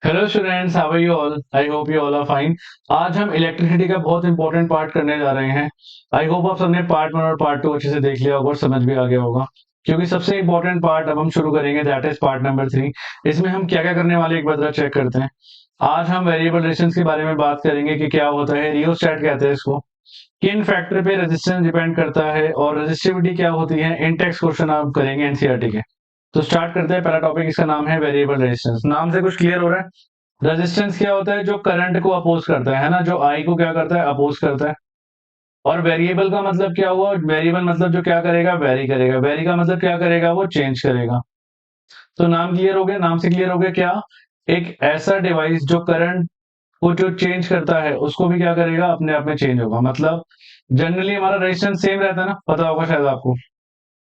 Hello students, how are you all? I hope you all are fine. आज हम electricity का बहुत important part करने जा रहे हैं। आई होप आप सबने पार्ट 1 और पार्ट 2 अच्छे से देख लिया होगा और समझ भी आ गया होगा, क्योंकि सबसे इंपॉर्टेंट पार्ट अब हम शुरू करेंगे, दैट इज पार्ट नंबर 3। इसमें हम क्या क्या करने वाले एक बार जरा चेक करते हैं। आज हम वेरिएबल रेजिस्टेंस के बारे में बात करेंगे कि क्या होता है, रियोस्टेट कहते हैं इसको, किन फैक्टर पे रेजिस्टेंस डिपेंड करता है और रेजिस्टिविटी क्या होती है। इन टेक्स्ट क्वेश्चन आप करेंगे एनसीईआरटी के। तो स्टार्ट करते हैं। पहला टॉपिक, इसका नाम है वेरिएबल रेजिस्टेंस। नाम से कुछ क्लियर हो रहा है? रेजिस्टेंस क्या होता है? जो करंट को अपोज करता है ना, जो आई को क्या करता है, अपोज करता है। और वेरिएबल का मतलब क्या हुआ? वेरिएबल मतलब जो क्या करेगा, वेरी करेगा। वेरी का मतलब क्या करेगा, वो चेंज करेगा। तो नाम क्लियर हो गया। नाम से क्लियर हो गया क्या? एक ऐसा डिवाइस जो करंट को जो चेंज करता है उसको भी क्या करेगा, अपने आप में चेंज होगा। मतलब जनरली हमारा रेजिस्टेंस सेम रहता है ना, पता होगा शायद आपको।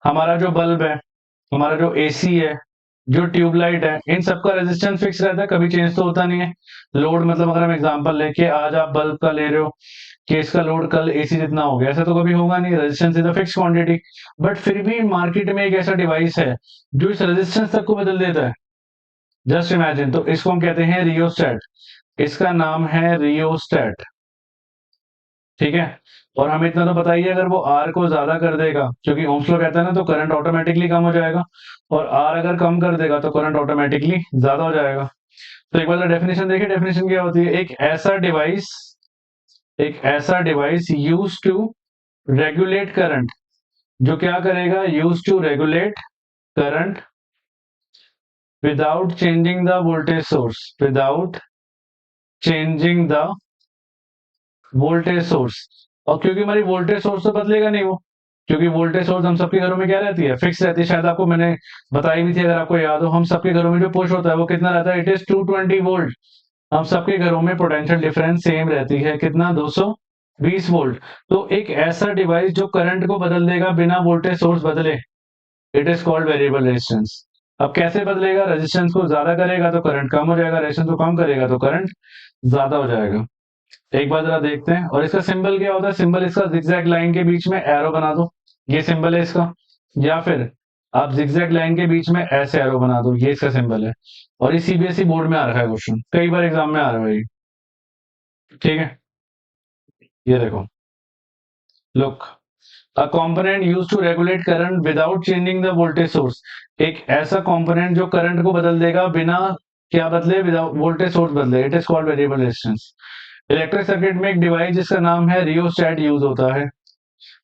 हमारा जो बल्ब है, हमारा जो एसी है, जो ट्यूबलाइट है, इन सबका रेजिस्टेंस फिक्स रहता है, कभी चेंज तो होता नहीं है। लोड मतलब अगर हम एग्जांपल लेके आज आप बल्ब का ले रहे हो कि इसका लोड कल एसी जितना हो गया, ऐसा तो कभी होगा नहीं। Resistance is a fix quantity. But फिर भी मार्केट में एक ऐसा डिवाइस है जो इस रेजिस्टेंस तक को बदल देता है। Just imagine. तो इसको हम कहते हैं रियोस्टेट। इसका नाम है रियोस्टेट। ठीक है। और हमें इतना तो बताइए, अगर वो आर को ज्यादा कर देगा, क्योंकि ओम्स लॉ कहता है ना, तो करंट ऑटोमेटिकली कम हो जाएगा। और आर अगर कम कर देगा तो करंट ऑटोमेटिकली ज्यादा हो जाएगा। तो एक बार डेफिनेशन देखिए। डेफिनेशन क्या होती है? एक ऐसा device use to regulate current, जो क्या करेगा, use to regulate current without changing the voltage source, without changing the voltage source. और क्योंकि हमारी वोल्टेज सोर्स तो बदलेगा नहीं वो, क्योंकि वोल्टेज सोर्स हम सबके घरों में क्या रहती है, फिक्स रहती है। शायद आपको मैंने बताई भी थी, अगर आपको याद हो। हम सबके घरों में जो पुश होता है वो कितना रहता है? It is 220 volt. हम सबके घरों में पोटेंशियल डिफरेंस सेम रहती है, कितना? 220 वोल्ट। तो एक ऐसा डिवाइस जो करंट को बदल देगा बिना वोल्टेज सोर्स बदले, it is called variable resistance. अब कैसे बदलेगा? रेजिस्टेंस को ज्यादा करेगा तो करंट कम हो जाएगा, रेजिस्टेंस को कम करेगा तो करंट ज्यादा हो जाएगा। एक बार जरा देखते हैं। और इसका सिंबल क्या होता है? सिंबल इसका जिगजैग लाइन के बीच में एरो बना दो, ये सिंबल है इसका। या फिर आप जिगजैग लाइन के बीच में ऐसे एरो बना दो, ये इसका सिंबल है। और ये सीबीएसई बोर्ड में आ रखा है क्वेश्चन, कई बार एग्जाम में आ रहा है ये। ठीक है, ये देखो, look, a component use to regulate current without changing the voltage source. एक ऐसा कंपोनेंट जो करंट को बदल देगा बिना क्या बदले, विदाउट वोल्टेज सोर्स बदले, it is called variable resistance. Electric circuit में एक डिवाइस जिसका नाम है रियोस्टेट यूज होता है।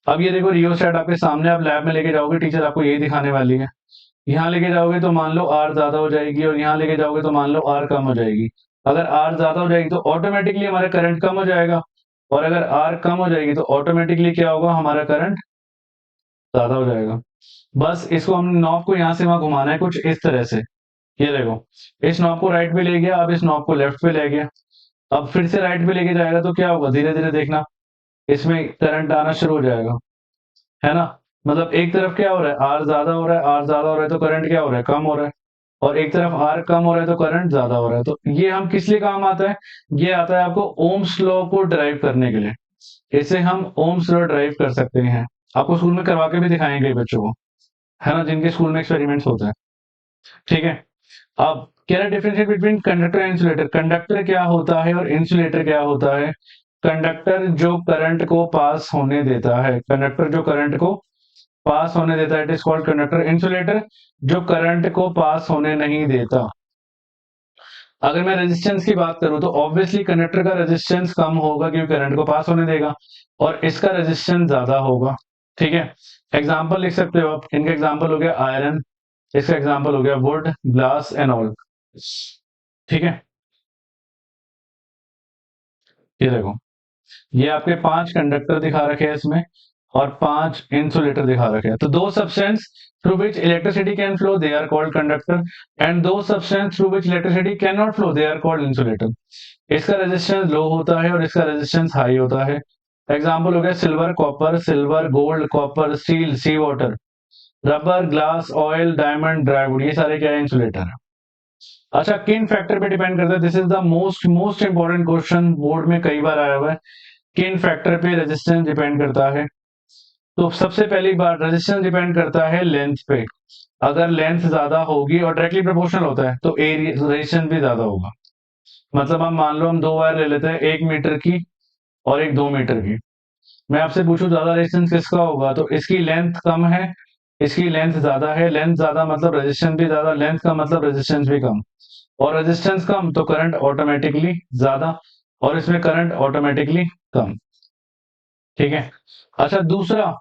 अब ये देखो, रियोस्टेट आपके सामने, आप लैब में लेके जाओगे, टीचर आपको यही दिखाने वाली है। यहाँ लेके जाओगे तो मान लो आर ज्यादा हो जाएगी, और यहाँ लेके जाओगे तो मान लो आर कम हो जाएगी। अगर आर ज्यादा हो जाएगी तो ऑटोमेटिकली हमारा करंट कम हो जाएगा, और अगर आर कम हो जाएगी तो ऑटोमेटिकली क्या होगा, हमारा करंट ज्यादा हो जाएगा। बस इसको हमने नॉब को यहाँ से वहां घुमाना है कुछ इस तरह से। ये देखो, इस नॉब को राइट पे ले गया, अब इस नॉब को लेफ्ट पे ले गया। अब फिर से राइट पे लेके जाएगा तो क्या होगा, धीरे धीरे देखना, इसमें करंट आना शुरू हो जाएगा, है ना। मतलब एक तरफ क्या हो रहा है, आर ज्यादा हो रहा है, आर ज्यादा हो रहा है तो करंट क्या हो रहा है, कम हो रहा है। और एक तरफ आर कम हो रहा है तो करंट ज्यादा हो रहा है। तो ये हम किस लिए काम आता है? ये आता है आपको ओम्स लॉ को ड्राइव करने के लिए। इसे हम ओम्स लॉ ड्राइव कर सकते हैं। आपको स्कूल में करवा के भी दिखाएंगे बच्चों को, है ना, जिनके स्कूल में एक्सपेरिमेंट्स होते हैं। ठीक है। अब क्या है differentiate between conductor and insulator? Conductor क्या होता है और इंसुलेटर क्या होता है? कंडक्टर जो करंट को पास होने देता है, कंडक्टर जो करंट को पास होने देता है, it is called conductor. Insulator जो करंट को पास होने नहीं देता। अगर मैं रेजिस्टेंस की बात करूं तो ऑब्वियसली कंडक्टर का रेजिस्टेंस कम होगा, क्योंकि करंट को पास होने देगा, और इसका रेजिस्टेंस ज्यादा होगा। ठीक है। एग्जाम्पल लिख सकते हो आप। इनका एग्जाम्पल हो गया आयरन, इसका एग्जाम्पल हो गया वुड, ग्लास एंड ऑल। ठीक है। ये देखो, ये आपके 5 कंडक्टर दिखा रखे हैं इसमें, और 5 इंसुलेटर दिखा रखे हैं। तो दो substance through which electricity can flow, they are called conductor. And दो substance through which electricity can not flow, they are called insulator. इसका रेजिस्टेंस लो होता है और इसका रेजिस्टेंस हाई होता है। एग्जाम्पल हो गया silver copper, silver gold, copper steel, sea water, rubber glass oil diamond dry wood, ये सारे क्या है, इंसुलेटर है। अच्छा, किन फैक्टर पे डिपेंड करता है? This is the most most important question, board में कई बार आया हुआ है। किन फैक्टर पे रेजिस्टेंस डिपेंड करता है? तो सबसे पहली बात, रेजिस्टेंस डिपेंड करता है लेंथ पे। अगर लेंथ ज्यादा होगी, और डायरेक्टली प्रोपोर्शनल होता है, तो एरिया रेजिस्टेंस भी ज्यादा होगा। मतलब हम मान लो हम दो वायर ले लेते हैं, 1 मीटर की और एक 2 मीटर की। मैं आपसे पूछूं ज्यादा रेजिस्टेंस किसका होगा, तो इसकी लेंथ कम है, इसकी लेंथ ज्यादा है। लेंथ ज्यादा मतलब रेजिस्टेंस भी ज्यादा, लेंथ कम मतलब रेजिस्टेंस भी कम। और रेजिस्टेंस कम तो करंट ऑटोमेटिकली ज्यादा, और इसमें करंट ऑटोमेटिकली कम। ठीक है। अच्छा, दूसरा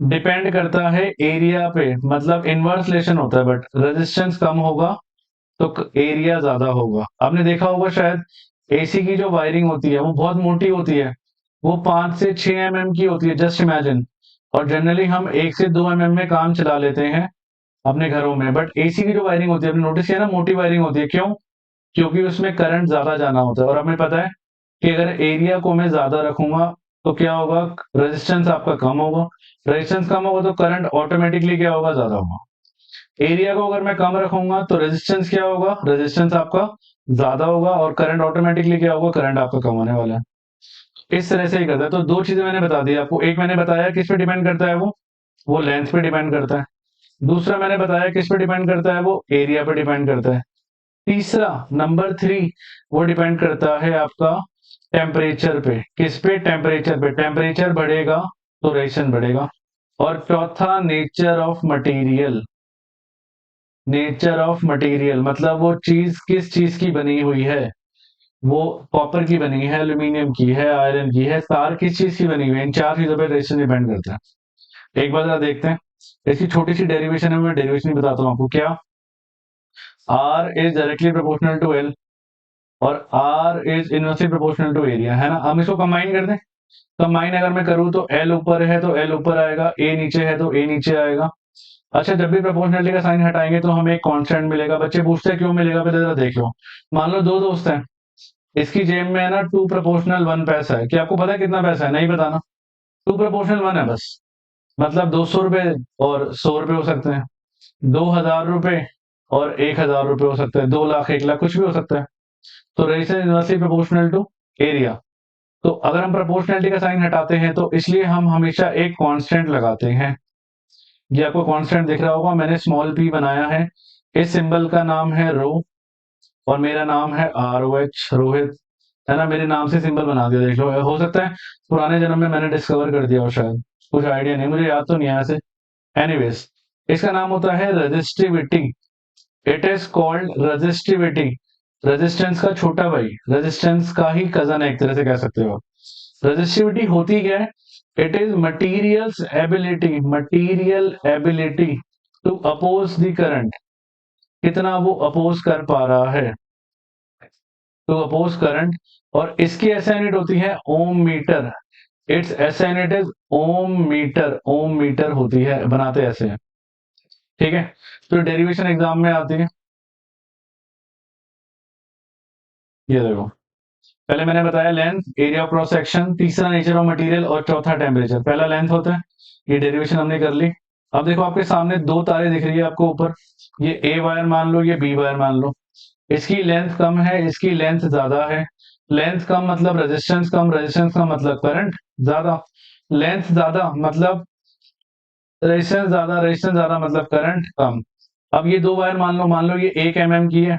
डिपेंड करता है एरिया पे, मतलब इनवर्स रिलेशन होता है, बट रेजिस्टेंस कम होगा तो एरिया ज्यादा होगा। आपने देखा होगा शायद, एसी की जो वायरिंग होती है वो बहुत मोटी होती है, वो 5 से 6 mm की होती है, जस्ट इमेजिन। और जनरली हम 1 से 2 mm में काम चला लेते हैं अपने घरों में, बट एसी की जो वायरिंग होती है, आपने नोटिस किया ना, मोटी वायरिंग होती है। क्यों? क्योंकि उसमें करंट ज्यादा जाना होता है। और हमें पता है कि अगर एरिया को मैं ज्यादा रखूंगा तो क्या होगा, रेजिस्टेंस आपका कम होगा। रेजिस्टेंस कम होगा तो करंट ऑटोमेटिकली क्या होगा, ज्यादा होगा। एरिया को अगर मैं कम रखूंगा तो रेजिस्टेंस क्या होगा, रेजिस्टेंस आपका ज्यादा होगा, और करंट ऑटोमेटिकली क्या होगा, करंट आपका कम होने वाला है। इस तरह से ही करता है। तो दो चीजें मैंने बता दी आपको। एक मैंने बताया किस पे डिपेंड करता है, वो लेंथ पे डिपेंड करता है। दूसरा मैंने बताया किस पे डिपेंड करता है, वो एरिया पे डिपेंड करता है। तीसरा, नंबर 3, वो डिपेंड करता है आपका टेम्परेचर पे। किस पे? टेम्परेचर पे। टेम्परेचर बढ़ेगा तो रेजिस्टेंस बढ़ेगा। और चौथा, nature of material. Nature of material मतलब वो चीज किस चीज की बनी हुई है, वो कॉपर की बनी है, एल्यूमिनियम की है, आयरन की है, तार किस चीज की बनी हुई है, इन चार चीजों पर रेजिस्टेंस डिपेंड करता है। एक बार जरा देखते हैं, इसकी छोटी सी डेरिवेशन है, मैं डेरिवेशन बताता हूँ आपको। क्या? R is directly proportional to L और R is inversely proportional to area, है ना। हम इसको कंबाइन कर दें। कंबाइन अगर मैं करूं तो L ऊपर है तो L ऊपर आएगा, A नीचे है तो A नीचे आएगा। अच्छा, जब भी प्रोपोर्शनलिटी का साइन हटाएंगे तो हमें एक कांस्टेंट मिलेगा। बच्चे पूछते हैं क्यों मिलेगा, पहले जरा देख लो। मान लो दो दोस्त हैं, इसकी जेब में है ना 2 = 1 पैसा है। क्या आपको पता है कितना पैसा है? नहीं बताना। 2 = 1 है बस। मतलब 200 रुपए और 100 रुपए हो सकते हैं, 2000 रुपए और 1000 रुपए हो सकते हैं, 2 लाख 1 लाख कुछ भी हो सकता है। तो resistance inversely proportional to area. तो अगर हम प्रोपोर्शनलिटी का साइन हटाते हैं तो इसलिए हम हमेशा एक कांस्टेंट लगाते हैं। ये आपको कांस्टेंट दिख रहा होगा, मैंने स्मॉल p बनाया है। इस सिंबल का नाम है रो और मेरा नाम है ROH, रोहित, है ना। मेरे नाम से सिंबल बना दिया, देख लो। हो सकता है पुराने जन्म में मैंने डिस्कवर कर दिया हो, शायद, कुछ आइडिया नहीं, मुझे याद तो नहीं है ऐसे। एनीवेज, इसका नाम होता है resistivity. It is called resistivity. Resistance का छोटा भाई, रेजिस्टेंस का ही कजन है, एक तरह से कह सकते हो आप। रेजिस्टिविटी होती क्या है? It is material ability to oppose the current. कितना वो अपोज कर पा रहा है, टू अपोज करंट। और इसकी एसआई यूनिट होती है ohm metre. Its SI unit is ohm metre. Ohm metre होती है, बनाते ऐसे हैं। ठीक है। तो डेरिवेशन एग्जाम में आती है, ये देखो। पहले मैंने बताया लेंथ, एरिया क्रॉस सेक्शन, तीसरा नेचर ऑफ मटेरियल और चौथा टेम्परेचर। पहला लेंथ होता है, ये डेरिवेशन हमने कर ली। अब देखो आपके सामने दो तारे दिख रही है आपको ऊपर, ये ए वायर मान लो, ये बी वायर मान लो। इसकी लेंथ कम है, इसकी लेंथ ज्यादा है। लेंथ कम मतलब रेजिस्टेंस कम, रेजिस्टेंस कम मतलब करंट ज्यादा। लेंथ ज्यादा मतलब रेजिस्टेंस ज्यादा मतलब करंट कम। अब ये दो वायर मान लो ये 1 mm की है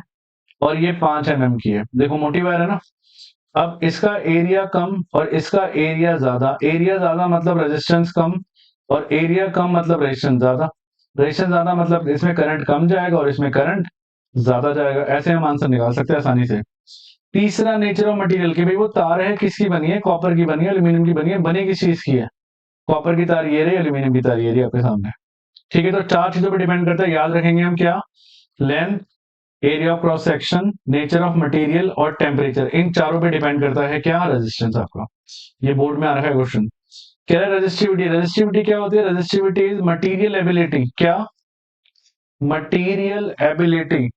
और ये 5 mm की है। देखो मोटी वायर है ना। अब इसका एरिया कम और इसका एरिया ज्यादा। एरिया ज्यादा मतलब रेजिस्टेंस कम, और एरिया कम मतलब रेजिस्टेंस ज्यादा। रेजिस्टेंस ज्यादा मतलब इसमें करंट कम जाएगा और इसमें करंट ज्यादा जाएगा। ऐसे हम आंसर निकाल सकते हैं आसानी से। तीसरा, नेचर ऑफ मटेरियल, की भाई वो तार है किसकी बनी है, कॉपर की बनी है, एल्यूमिनियम की बनी है, बनी किस चीज की है। कॉपर की तार ये रही, एल्यूमिनियम की तार ये रही आपके सामने। ठीक है। तो चार चीजों पर डिपेंड करता है, याद रखेंगे हम। क्या? Length, area of cross section, nature of material और टेम्परेचर। इन चारों पे डिपेंड करता है क्या, रेजिस्टेंस आपका। ये बोर्ड में आ रखा है क्वेश्चन। कह रहा है रेजिस्टिविटी। रेजिस्टिविटी क्या होती है? Resistivity is material ability. क्या? Material ability.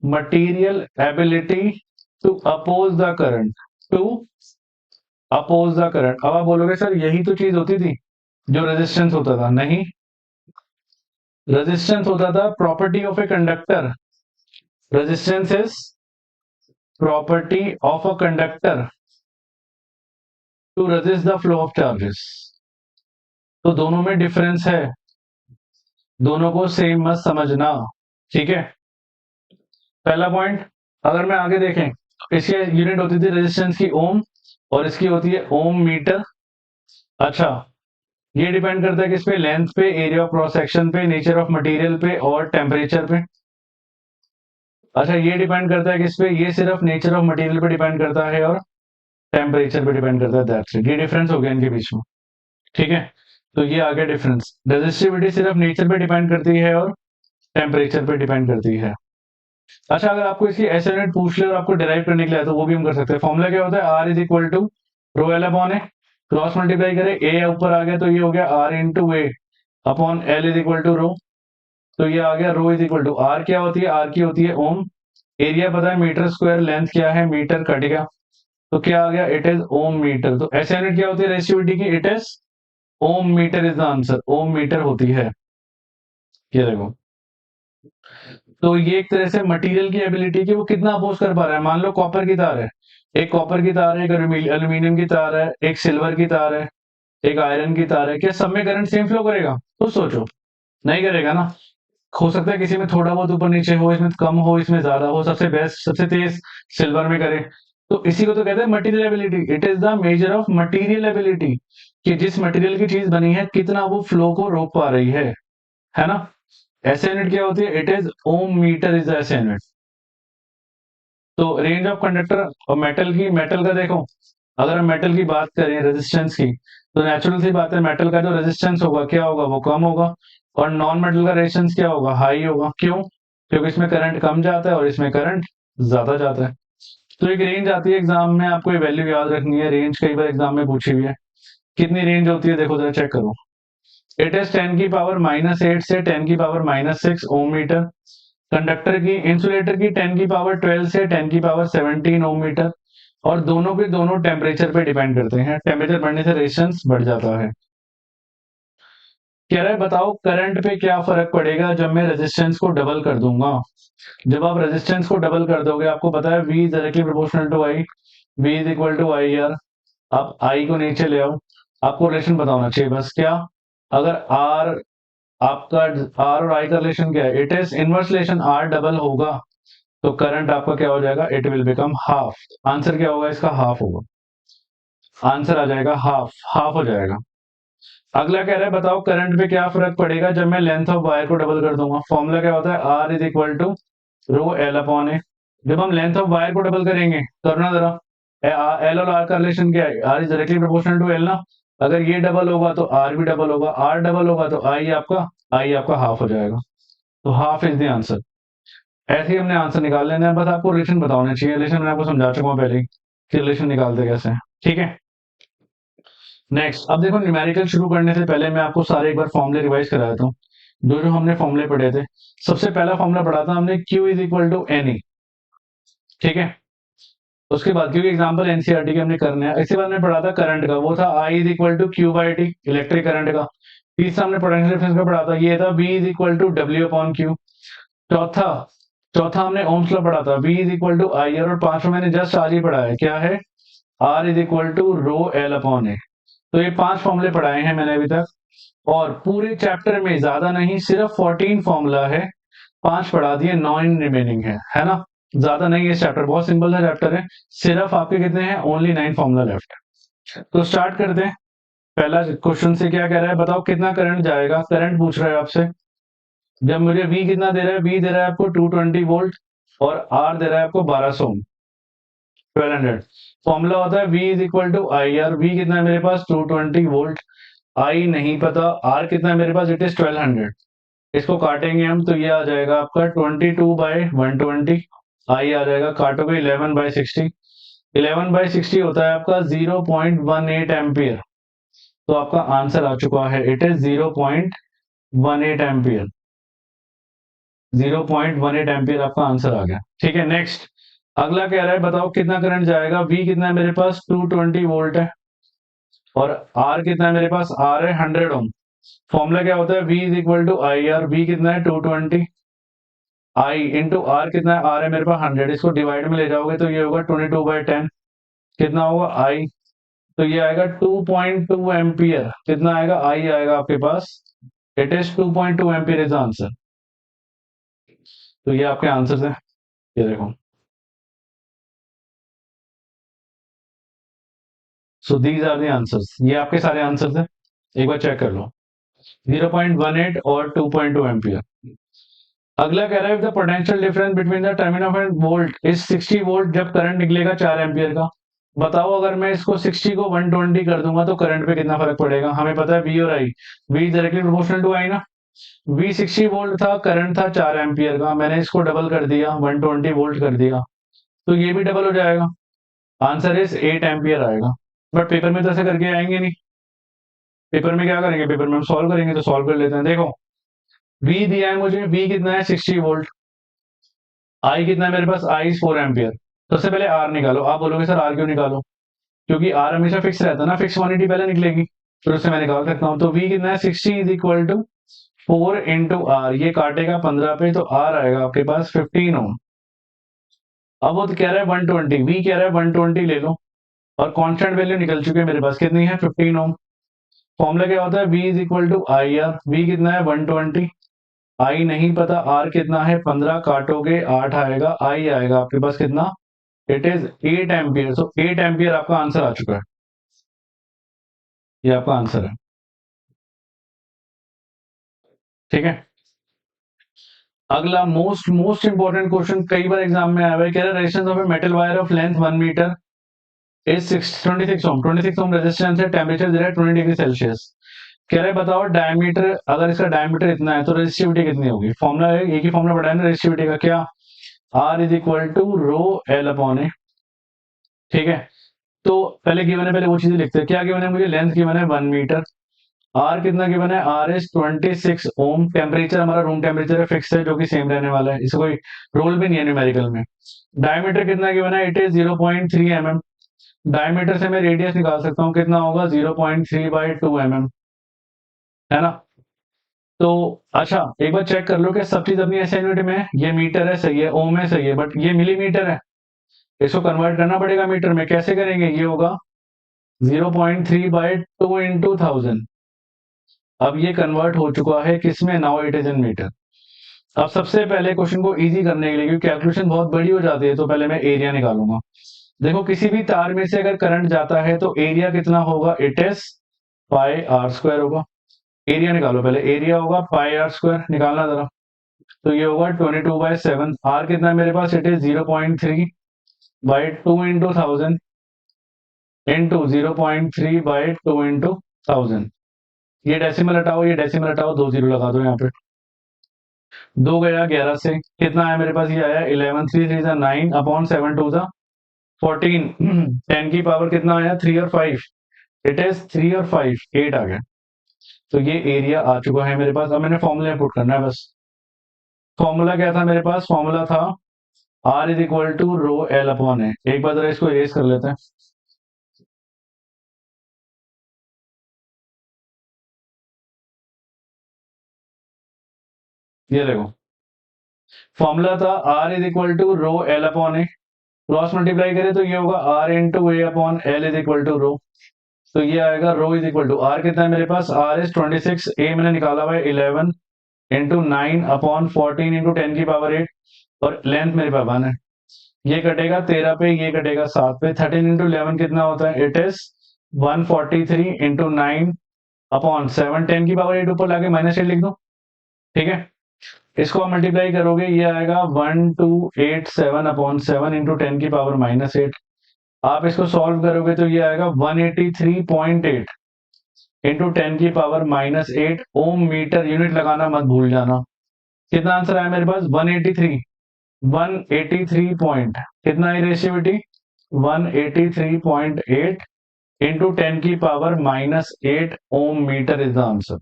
Material ability to oppose the current. To oppose the current. अब आप बोलोगे सर यही तो चीज होती थी जो रेजिस्टेंस होता था। नहीं, रेजिस्टेंस होता था property of a conductor. Resistance is property of a conductor to resist the flow of charges. तो दोनों में डिफरेंस है, दोनों को सेम मत समझना। ठीक है। पहला पॉइंट, अगर मैं आगे देखें, इसकी यूनिट होती थी रेजिस्टेंस की ओम, और इसकी होती है ओम मीटर। अच्छा, ये डिपेंड करता है किस पे, लेंथ पे, एरिया ऑफ क्रॉस सेक्शन पे, नेचर ऑफ मटेरियल पे और टेम्परेचर पे। अच्छा, ये डिपेंड करता है किस पे, ये सिर्फ नेचर ऑफ मटेरियल पे डिपेंड करता है और टेम्परेचर पे डिपेंड करता है। दैट्स इट, ये डिफरेंस हो गया इनके बीच में। ठीक है, तो ये आ गया डिफरेंस। रेजिस्टिविटी सिर्फ नेचर पे डिपेंड करती है और टेम्परेचर पे डिपेंड करती है। अच्छा, अगर आपको इसकी एसआई यूनिट पूछ ले और आपको डिराइव करने के लिए तो वो भी हम कर सकते हैं। फॉर्मूला क्या होता है, R is equal to rho L upon A, cross multiply करें, ए ऊपर आ गया तो ये हो गया R into A upon L is equal to rho, तो ये आ गया rho is equal to R, क्या होती है, आर की होती है ओम, एरिया पता है मीटर स्क्वायर, लेंथ क्या है मीटर, कट गया तो क्या आ गया, इट इज ओम मीटर। तो एसआई यूनिट क्या होती है रेजिस्टिविटी की, it is ohm metre is the answer, ohm metre होती है। ये देखो, तो ये एक तरह से मटेरियल की एबिलिटी की वो कितना अपोज कर पा रहा है। मान लो कॉपर की तार है, एक कॉपर की तार है, एक एल्यूमिनियम की तार है, एक सिल्वर की तार है, एक आयरन की तार है, क्या सब में करंट सेम फ्लो करेगा? तो सोचो, नहीं करेगा ना। हो सकता है किसी में थोड़ा बहुत ऊपर नीचे हो, इसमें कम हो, इसमें ज्यादा हो, सबसे बेस्ट सबसे तेज सिल्वर में करे। तो इसी को तो कहते हैं material ability, it is the measure of material ability, कि जिस मटेरियल की चीज बनी है कितना वो फ्लो को रोक पा रही है ना। एसआई यूनिट क्या होती है, it is ohm metre is the SI unit. तो रेंज ऑफ कंडक्टर और मेटल का देखो, अगर हम मेटल की बात करें रेजिस्टेंस की, तो नेचुरल सी बात है मेटल का जो रेजिस्टेंस होगा क्या होगा, वो कम होगा, और नॉन मेटल का रेजिस्टेंस क्या होगा, हाई होगा। क्यों? क्योंकि इसमें करंट कम जाता है और इसमें करंट ज्यादा जाता है। तो एक रेंज आती है एग्जाम में, आपको ये वैल्यू याद रखनी है। रेंज कई बार एग्जाम में पूछी हुई है, कितनी रेंज होती है देखो जरा चेक करो। इट इज 10 की पावर -8 से 10 की पावर -6 ओम मीटर। कंडक्टर की, इंसुलेटर की 10 की पावर 12 से 10 की पावर 17 ओम मीटर। और दोनों के दोनों टेम्परेचर पे डिपेंड करते हैं, टेम्परेचर बढ़ने से रेजिस्टेंस बढ़ जाता है। कह रहा है बताओ करंट पे क्या फर्क पड़ेगा जब मैं रेजिस्टेंस को डबल कर दूंगा। जब आप रेजिस्टेंस को डबल कर दोगे, आपको पता है V is directly proportional to I, V is equal to I R. आप I को नीचे ले आओ, आपको रिलेशन पता होना चाहिए बस। क्या? अगर R आपका, R और I का रिलेशन क्या है, it is inverse relation, R double होगा तो करंट आपका क्या हो जाएगा, it will become half. Answer क्या होगा इसका, हाफ होगा। आंसर आ जाएगा हाफ, हाफ हो जाएगा। अगला कह रहा है बताओ करंट पे क्या फर्क पड़ेगा जब मैं लेंथ ऑफ वायर को डबल कर दूंगा। फॉर्मूला क्या होता है, R is equal to rho L upon A. जब हम लेंथ ऑफ वायर को डबल करेंगे, करना जरा, एल और आर का रिलेशन क्या है, R is directly proportional to L ना। अगर ये डबल होगा तो आर भी डबल होगा, आर डबल होगा तो आई आपका हाफ हो जाएगा। तो हाफ इज द आंसर। ऐसे ही हमने आंसर निकाल लेना है, बस आपको रिलेशन पता होना चाहिए। रिलेशन मैंने आपको समझा चुका हूँ पहले ही कि रिलेशन निकालते कैसे हैं। ठीक है, नेक्स्ट अब देखो, न्यूमेरिकल शुरू करने से पहले मैं आपको सारे एक बार फॉर्मूले रिवाइज करा देता हूँ, जो जो हमने फॉर्मूले पढ़े थे। सबसे पहला फॉर्मूला पढ़ा था हमने, Q is equal to N E. ठीक है, उसके बाद क्योंकि एग्जाम्पल एनसीईआरटी के हमने करने हैं, इसके बाद में पढ़ा था करंट का, वो था I is equal to Q by T, electric current का। तीसरा हमने पोटेंशियल डिफरेंस का पढ़ा था, ये था V is equal to W upon Q. चौथा चौथा हमने ओम्स लॉ पढ़ा था, V is equal to I R. और पांचवा मैंने जस्ट आज ही पढ़ा है, क्या है, R is equal to rho L upon A. तो ये 5 फॉर्मूले पढ़ाए हैं मैंने अभी तक, और पूरे चैप्टर में ज्यादा नहीं, सिर्फ 14 फॉर्मूला है, 5 पढ़ा दिए, 9 रिमेनिंग है ना। ज्यादा नहीं, ये चैप्टर बहुत सिंपल सा चैप्टर है, सिर्फ आपके कितने हैं, ओनली 9 फॉर्मूला लेफ्ट है। तो स्टार्ट करते हैं। पहला क्वेश्चन से क्या कह रहा है, बताओ कितना करंट जाएगा, करंट पूछ रहा है आपसे। जब मुझे V कितना दे रहा है, V दे रहा है आपको 220 वोल्ट, और R दे रहा है आपको 1200 1200। फॉर्मूला होता है V is equal to I R. V कितना है मेरे पास, 220 वोल्ट, I नहीं पता, R कितना है मेरे पास, इट इज 1200। इसको काटेंगे हम तो ये आ जाएगा आपका 22/120, आई आ जाएगा, काटोगे 11/60, 11/60 होता है आपका 0.18 एम्पियर। तो आपका आंसर आ चुका है, इट इज 0.18 एम्पियर। 0.18 एम्पियर आपका आंसर आ गया। ठीक है, नेक्स्ट अगला कह रहा है बताओ कितना करंट जाएगा। V कितना है मेरे पास, 220 वोल्ट है, और R कितना है मेरे पास, R है 100 ओम। फॉर्मूला क्या होता है, V is equal to I R. V कितना है 220, I इंटू R कितना है, R है मेरे पास 100, इसको डिवाइड में ले जाओगे तो ये होगा 22/10, कितना होगा I, तो ये आएगा 2.2 एम्पियर। कितना आएगा, I आएगा आपके पास, it is 2.2 ampere is answer. तो ये आपके आंसर है, ये देखो। So these are the answers. ये आपके सारे आंसर्स है, एक बार चेक कर लो। 0.18 और 2.2 एम्पियर। अगला कह रहा है the potential difference between the terminal and volt is 60 volt जब करंट निकलेगा 4 एम्पियर का। बताओ अगर मैं इसको 60 को 120 कर दूंगा तो करंट पे कितना फर्क पड़ेगा। हमें पता है V और I, V directly proportional to I ना। V 60 वोल्ट था, करंट था 4 एम्पियर का, मैंने इसको डबल कर दिया, 120 वोल्ट कर दिया, तो ये भी डबल हो जाएगा। आंसर इज 8 एम्पियर आएगा। बट पेपर में तो ऐसे करके आएंगे नहीं। पेपर में क्या करेंगे, पेपर में हम सॉल्व करेंगे, तो सॉल्व कर लेते हैं। देखो V दिया है मुझे, V कितना है 60 वोल्ट, I कितना है मेरे पास, I इज 4 एम्पियर। सबसे पहले R निकालो। आप बोलोगे सर R क्यों निकालो, क्योंकि R हमेशा फिक्स रहता है ना, फिक्स क्वांटिटी पहले निकलेगी, फिर उससे मैं निकाल सकता हूँ। तो V कितना है 60 is equal to 4 into R, ये काटेगा 15 पे, तो R आएगा आपके पास 15 ओम। अब वो तो कह रहा है 120, V कह रहा है 120 ले लो, और कांस्टेंट वैल्यू निकल चुकी है मेरे पास, कितनी है 15 ओम। फॉर्मूला क्या होता है, V is equal to I R. V कितना है 120, I नहीं पता, R कितना है 15, काटोगे 8 आएगा, I आएगा आपके पास कितना, it is 8 ampere. So 8 ampere आपका आंसर आ चुका है, ये आपका आंसर है। ठीक है, अगला मोस्ट मोस्ट इंपॉर्टेंट क्वेश्चन, कई बार एग्जाम में आया हुआ है, कह रहा है resistance of a metal wire of length 1 metre is 26 ohm. 26 ohm resistance है, टेम्परेचर दे रहा है 20 डिग्री सेल्सियस। कह रहे हैं बताओ डायमीटर, अगर इसका डायमीटर इतना है तो रेजिस्टिविटी कितनी होगी। फॉर्मूला है, एक ही फॉर्मूला पढ़ा है ना रेजिस्टिविटी का, क्या, R is equal to rho L upon A. ठीक है, तो पहले गिवन है, पहले वो चीजें लिखते हैं। क्या गिवन है मुझे, लेंथ गिवन है 1 मीटर, R कितना गिवन है, R इज 26 ओम। टेम्परेचर हमारा रूम टेम्परेचर है, फिक्स है, जो कि सेम रहने वाला है, इसको कोई रोल भी नहीं है न्यूमेरिकल में। डायमीटर कितना गिवन है, इट इज 0.3 mm। डायमीटर से मैं रेडियस निकाल सकता हूँ, कितना होगा 0.3/2 mm, है ना। तो अच्छा एक बार चेक कर लो कि सब चीज अपनी ऐसे यूनिट में है। ये मीटर है, सही है, ओम है, सही है, बट ये मिलीमीटर है, इसको कन्वर्ट करना पड़ेगा मीटर में। कैसे करेंगे, ये होगा 0.3/2 इंटू 1000। अब ये कन्वर्ट हो चुका है किसमें, now it is in metre. अब सबसे पहले क्वेश्चन को इजी करने के लिए, क्योंकि कैलकुलेशन बहुत बड़ी हो जाती है, तो पहले मैं एरिया निकालूंगा। देखो किसी भी तार में से अगर करंट जाता है तो एरिया कितना होगा, it is pi R square होगा। एरिया निकालो पहले, एरिया होगा पाई आर स्क्वायर, निकालना जरा। तो ये होगा 22/7। आर कितना है मेरे पास, it is 0.3/2 into 1000 into 0.3/2 into 1000। ये डेसिमल हटाओ, ये डेसिमल हटाओ, 2 जीरो लगा दो यहाँ पे। 2 गया 11 से, कितना आया मेरे पास, ये आया 11, 3 3 9 अपॉन 7 2 14। 10 की पावर कितना आया, 3 और 5, इट इज 3 और 5 8 आ गया। तो ये एरिया आ चुका है मेरे पास। अब मैंने फॉर्मूला पुट करना है बस। फॉर्मूला क्या था मेरे पास, फॉर्मूला था R is equal to rho L upon A. एक बार जरा इसको इरेज कर लेते हैं। ये देखो फॉर्मूला था R is equal to rho L upon A, cross multiply करें तो ये होगा R into A upon L is equal to rho. तो ये आएगा rho is equal to, R कितना है मेरे पास, R इज 26, ए मैंने निकाला हुआ है 11 इंटू 9 अपॉन 14 इंटू 10 की पावर 8, और लेंथ मेरे पास 1 है। ये कटेगा 13 पे, ये कटेगा 7 पे, 13 इंटू 11 कितना होता है, इट इज 143 इंटू 9 अपॉन 7, 10 की पावर 8 ऊपर लाके -8 लिख दो। ठीक है, इसको आप मल्टीप्लाई करोगे, ये आएगा 1287 अपॉन 7 इंटू 10 की पावर -8। आप इसको सॉल्व करोगे तो ये आएगा 183.8 इंटू 10 की पावर -8 ओम मीटर। यूनिट लगाना मत भूल जाना। कितना आंसर आया मेरे पास, 183, 183 पॉइंट, कितना है रेशियोटी, 183.8 इंटू 10 की power -8 ohm metre is the answer,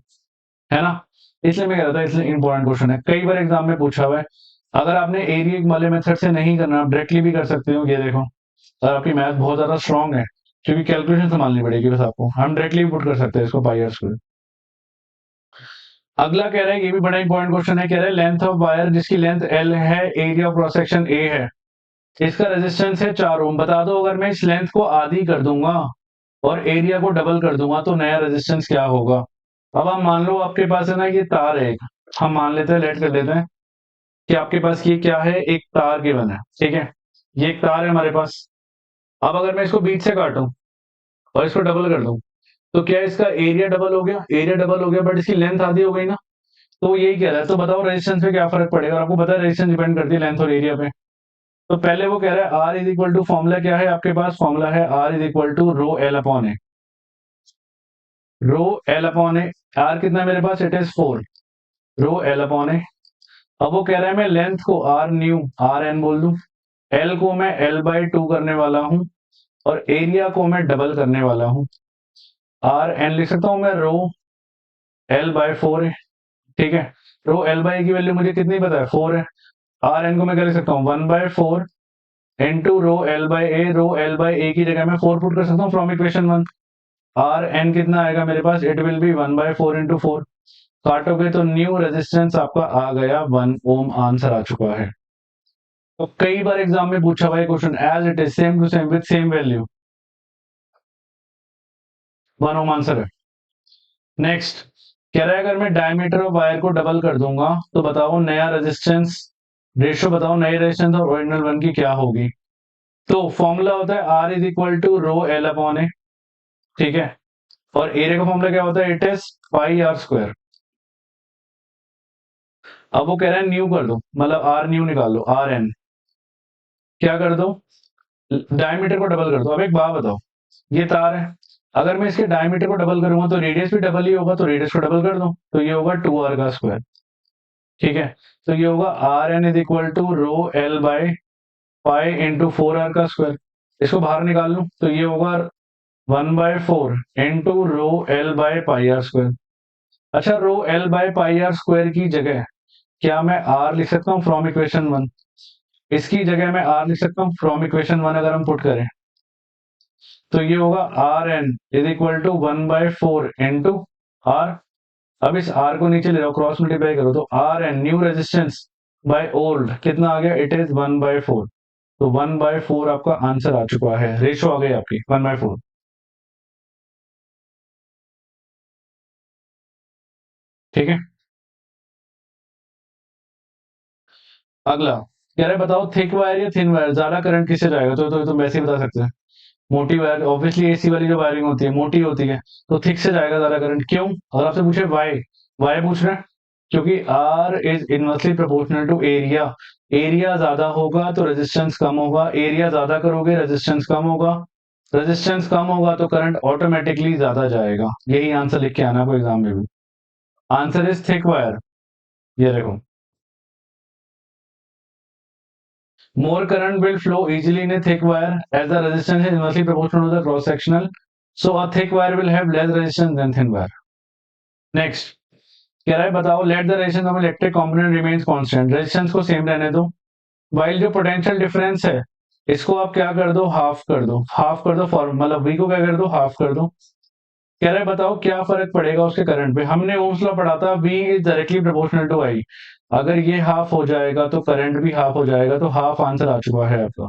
है ना। इसलिए मैं कह रहा था, इसलिए इंपॉर्टेंट क्वेश्चन है, कई बार एग्जाम में पूछा हुआ है। अगर आपने एरिया वाले मेथड से नहीं करना, आप डायरेक्टली भी कर सकते हो। ये देखो अगर आपकी मैथ बहुत ज्यादा स्ट्रांग है, क्योंकि कैलकुलेशन संभालनी पड़ेगी बस आपको, हम डायरेक्टली भी पुट कर सकते हैं इसको पाई आर स्क्वायर। अगला कह रहा है, ये भी बड़ा इंपॉर्टेंट क्वेश्चन है, कह रहा है लेंथ ऑफ वायर जिसकी लेंथ एल है, area of cross section A है, इसका रेजिस्टेंस है 4 ओम। बता दो अगर मैं इस लेंथ को आधी कर दूंगा और एरिया को डबल कर दूंगा तो नया रेजिस्टेंस क्या होगा। अब आप मान लो आपके पास है ना, ये तार है एक, हम मान लेते हैं, लेट कर लेते हैं कि आपके पास ये क्या है, एक तार गिवन है। ठीक है, ये एक तार है हमारे पास। अब अगर मैं इसको बीच से काटूं, और इसको डबल कर दूं तो क्या इसका एरिया डबल हो गया? एरिया डबल हो गया, बट इसकी लेंथ आधी हो गई ना। तो यही कह रहा है, तो बताओ रेजिस्टेंस पे क्या फर्क पड़ेगा? और आपको पता है रेजिस्टेंस डिपेंड करती है लेंथ और एरिया पे। तो पहले वो कह रहा है R is equal to, formula क्या है आपके पास? फॉर्मूला है R is equal to rho L upon A. Rho L upon A, R कितना है मेरे पास? It is 4, rho L upon A. अब वो कह रहा है मैं लेंथ को आर न्यू, आर एन बोल दूं, एल को मैं एल बाई 2 करने वाला हूं, और एरिया को मैं डबल करने वाला हूं। आर एन लिख सकता हूं मैं रो एल बाई 4 है, ठीक है। रो एल बाई की वैल्यू मुझे कितनी पता है? 4 है। आर एन को मैं क्या लिख सकता हूँ? 1/4 into rho L by A. Rho L by A की जगह मैं 4 पुट कर सकता हूँ फ्रॉम इक्वेशन 1। आर एन कितना आएगा मेरे पास? It will be 1/4 into 4। काटोगे तो न्यू रेजिस्टेंस आपका आ गया 1 ओम, आंसर आ चुका है। तो कई बार एग्जाम में पूछा हुआ question, as it is same to same with same value, 1 ohm answer है। नेक्स्ट कह रहा है अगर मैं डायमीटर ऑफ वायर को डबल कर दूंगा तो बताओ नया रेजिस्टेंस रेशियो, बताओ नई रेजिस्टेंस और ओरिजिनल वन की क्या होगी? तो फॉर्मूला होता है R is equal to rho L upon A, ठीक है। और एरिया का फॉर्मूला क्या होता है? It is pi R square. अब वो कह रहा है न्यू कर दो, मतलब आर न्यू निकाल लो, आर एन क्या कर दो? डायमीटर को डबल कर दो। अब एक बात बताओ, ये तार है, अगर मैं इसके डायमीटर को डबल करूंगा तो रेडियस भी डबल ही होगा, तो रेडियस को डबल कर दो, तो ये होगा 2r का स्क्वायर, ठीक है। तो ये होगा R N is equal to rho L by pi into 4r का स्क्वायर। इसको बाहर निकाल लूं तो ये होगा 1/4 into rho L by pi R square. अच्छा, rho L by pi R square की जगह क्या मैं आर लिख सकता हूँ फ्रॉम इक्वेशन 1? इसकी जगह मैं आर लिख सकता हूँ फ्रॉम इक्वेशन 1 अगर हम पुट करें, तो ये होगा R N is equal to 1/4 into R. अब इस आर को नीचे ले जाओ, क्रॉस मल्टीप्लाई करो, तो R N new resistance by old कितना आ गया? It is 1/4। तो 1/4 आपका आंसर आ चुका है, रेशो आ गई आपकी 1/4, ठीक है। अगला कह रहा है बताओ थिक वायर या थिन वायर ज्यादा करंट किससे जाएगा? तो तुम वैसे ही बता सकते हैं, मोटी वायर ऑब्वियसली एसी वाली जो वायरिंग होती है मोटी होती है, तो थिक से जाएगा ज्यादा करंट। क्यों? अगर आपसे पूछे वाई, वाई पूछ रहे हैं, क्योंकि R is inversely proportional to area. Area ज्यादा होगा तो रेजिस्टेंस कम होगा, एरिया ज्यादा करोगे रेजिस्टेंस कम होगा, रेजिस्टेंस कम होगा तो करंट ऑटोमेटिकली ज्यादा जाएगा। यही आंसर लिख के आना कोई एग्जाम में भी। Answer is thick wire. ये देखो, more current will flow easily in a thick wire as the resistance is inversely proportional to the cross sectional, so a thick wire will have less resistance than thin wire. Next कह रहा है बताओ let the resistance of electric component remains constant. Resistance को same रहने दो, while जो potential difference है इसको आप क्या कर दो? हाफ कर दो, हाफ कर दो, फॉर्म मतलब v को क्या कर दो? हाफ कर दो। कह रहा है बताओ क्या फर्क पड़ेगा उसके करंट पे? हमने ओम्स लॉ पढ़ा था, v is directly proportional to I। अगर ये हाफ हो जाएगा तो करंट भी हाफ हो जाएगा, तो हाफ आंसर आ चुका है आपका।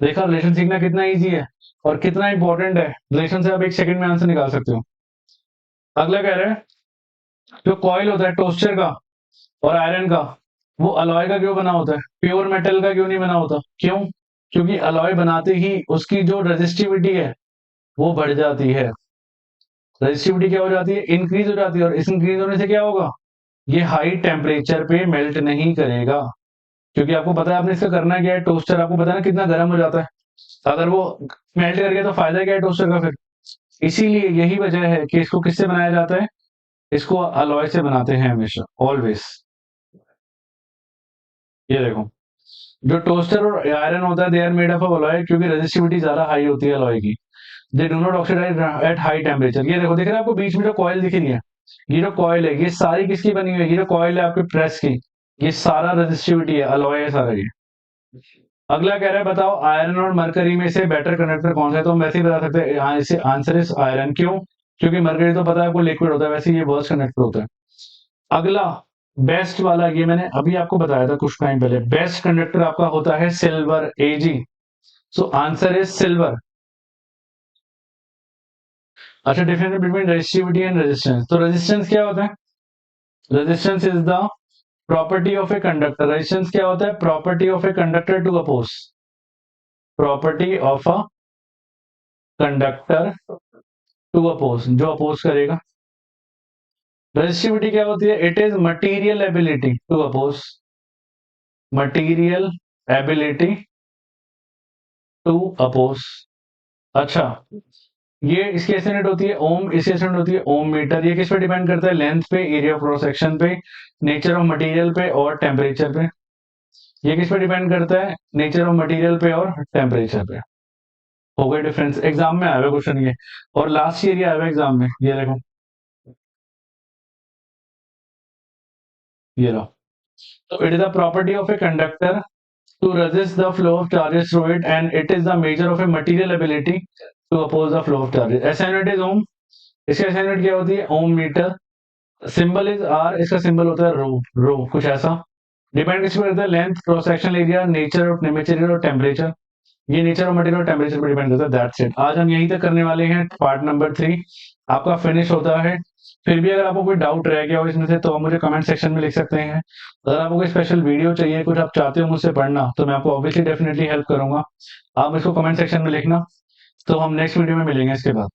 देखा रिलेशन सीखना कितना इजी है और कितना इंपॉर्टेंट है। रिलेशन से आप एक सेकंड में आंसर निकाल सकते हो। अगला कह रहे हैं जो कॉइल होता है टोस्टर का और आयरन का, वो अलॉय का क्यों बना होता है? प्योर मेटल का क्यों नहीं बना होता? क्यों? क्योंकि अलॉय बनाते ही उसकी जो रेजिस्टिविटी है वो बढ़ जाती है। रेजिस्टिविटी क्या हो जाती है? इंक्रीज हो जाती है, और इस इंक्रीज होने से क्या होगा? ये हाई टेम्परेचर पे मेल्ट नहीं करेगा, क्योंकि आपको पता है आपने इसका करना क्या है। टोस्टर आपको पता है ना कितना गर्म हो जाता है, अगर वो मेल्ट कर गया तो फायदा क्या है टोस्टर का फिर? इसीलिए यही वजह है कि इसको किससे बनाया जाता है? इसको अलॉय से बनाते हैं हमेशा, ऑलवेज। ये देखो, जो टोस्टर और आयरन होता है they are made of alloy, क्योंकि रेजिस्टिविटी ज्यादा हाई होती है अलॉय की। They do not oxidise at high temperature. ये देखो, दिख रहा है आपको बीच में जो कॉइल दिख रही है, ये जो कॉइल है ये सारी किसकी बनी हुई है? ये जो कॉइल है आपके प्रेस की, ये सारा रेजिस्टिविटी है, अलॉय है सारा ये। अगला कह रहा है बताओ आयरन और मरकरी में से बेटर कंडक्टर कौन सा है? तो हम वैसे ही बता सकते हैं, इसे आंसर इज आयरन। क्यों? क्योंकि मरकरी तो पता है आपको लिक्विड होता है, वैसे ये वर्स्ट कंडक्टर होता है। अगला बेस्ट वाला, ये मैंने अभी आपको बताया था कुछ टाइम पहले, बेस्ट कंडक्टर आपका होता है silver, AG. So answer is silver. अच्छा, difference between resistivity and resistance. तो रेजिस्टेंस क्या होता है? Resistance is the property of a conductor. Resistance क्या होता है? Property of a conductor to oppose, property of a conductor to oppose, जो oppose करेगा। रेजिस्टिविटी क्या होती है? It is material ability to oppose, material ability to oppose. अच्छा, ये इसकी ऐसे यूनिट होती है ओम, इसकी ऐसे यूनिट होती है ओम मीटर। ये किस पे डिपेंड करता है? लेंथ पे, एरिया ऑफ क्रॉस सेक्शन पे, नेचर ऑफ मटेरियल पे और टेम्परेचर पे। ये किस पे डिपेंड करता है? नेचर ऑफ मटेरियल पे और टेम्परेचर पे। हो गए डिफरेंस, एग्जाम में आया हुआ क्वेश्चन ये, और लास्ट ईयर ये आया हुआ एग्जाम में, ये देखो, ये रहा। तो it is the property of a conductor to resist the flow of charges through it, and it is the measure of a material ability to oppose the flow of charges. SI unit is ohm, इसकी SI unit क्या होती है? Ohm metre. Symbol is are, इसका symbol होता है रो, रो कुछ ऐसा। Depend किस पे करता है? Length, cross sectional area, nature of material और टेम्परेचर। ये नेचर ऑफ मटेरियल और टेम्परेचर पर डिपेंड करता है। दैट्स इट, आज हम यहीं तक करने वाले हैं। पार्ट नंबर 3 आपका फिनिश होता है। फिर भी अगर आपको कोई डाउट रह गया हो इसमें से, तो आप मुझे कमेंट सेक्शन में लिख सकते हैं। अगर आपको कोई स्पेशल वीडियो चाहिए, कुछ आप चाहते हो मुझसे पढ़ना, तो मैं आपको ऑब्वियसली डेफिनेटली हेल्प करूंगा। आप इसको कमेंट सेक्शन में लिखना। तो हम नेक्स्ट वीडियो में मिलेंगे इसके बाद।